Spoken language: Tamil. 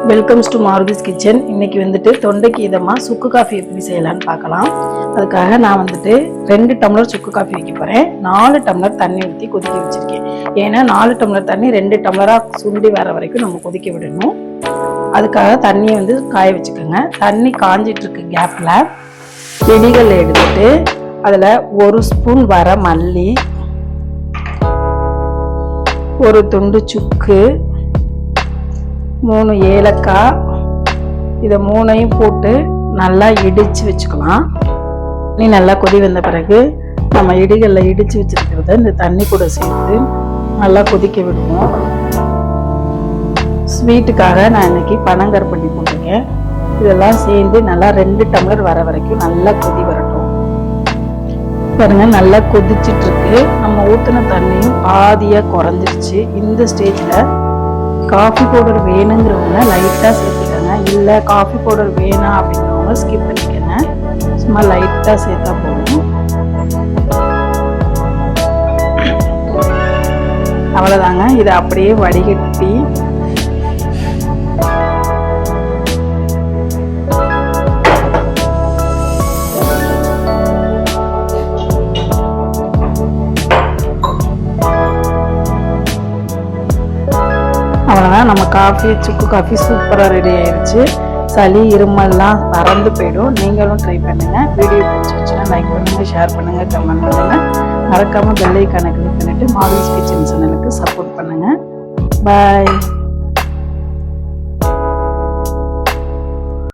Welcomes to மாருதிஸ் kitchen. இன்னைக்கு வந்துட்டு தொண்டைக்கு இதமாக சுக்கு காஃபி எப்படி செய்யலான்னு பார்க்கலாம். அதுக்காக நான் வந்துட்டு 2 டம்ளர் சுக்கு காஃபி வைக்க போகிறேன். 4 டம்ளர் தண்ணி ஊற்றி கொதிக்க வச்சுருக்கேன். ஏன்னா 4 டம்ளர் தண்ணி 2 டம்ளராக சுண்டி வர வரைக்கும் நம்ம கொதிக்க விடணும். அதுக்காக தண்ணியை வந்து காய வச்சுக்கோங்க. தண்ணி காஞ்சிட்ருக்கு கேப்பில் இடிகள் எடுத்துட்டு அதில் 1 ஸ்பூன் வர மல்லி, 1 துண்டு சுக்கு, 3 ஏலக்காய், இதை 3ஐயும் போட்டு நல்லா இடித்து வச்சுக்கலாம். தண்ணி நல்லா கொதி வந்த பிறகு நம்ம இடிகளில் இடித்து வச்சுருக்கிறத இந்த தண்ணி கூட சேர்த்து நல்லா கொதிக்க விடுவோம். ஸ்வீட்டுக்காக நான் இன்னைக்கு பனங்கருப்பட்டி போட்டிருக்கேன். இதெல்லாம் சேர்ந்து நல்லா 2 டம்ளர் வர வரைக்கும் நல்லா கொதி வரட்டும். பாருங்க, நல்லா கொதிச்சிட்டு இருக்கு. நம்ம ஊற்றின தண்ணியும் பாதியாக குறைஞ்சிருச்சு. இந்த ஸ்டேஜில் காஃபி பவுடர் வேணுங்கிறவங்க லைட்டாக சேர்த்துக்கோங்க. இல்லை காஃபி பவுடர் வேணாம் அப்படிங்கிறவங்க ஸ்கிப் பண்ணிக்கோங்க. சும்மா லைட்டாக சேர்த்தா போதும். அவ்வளோதாங்க. இதை அப்படியே வடிகட்டி அவ்வளோதான். நம்ம காஃபி, சுக்கு காஃபி சூப்பராக ரெடி ஆயிடுச்சு. சளி இருமல்லாம் பறந்து போயிடும். நீங்களும் ட்ரை பண்ணுங்கள். வீடியோ பிடிச்சிருச்சுன்னா லைக் பண்ணுங்கள், ஷேர் பண்ணுங்கள், கமெண்ட் பண்ணுங்கள். மறக்காமல் பெல் ஐகானை கிளிக் பண்ணிவிட்டு மாருதிஸ் கிச்சன் சேனலுக்கு சப்போர்ட் பண்ணுங்கள். பாய்.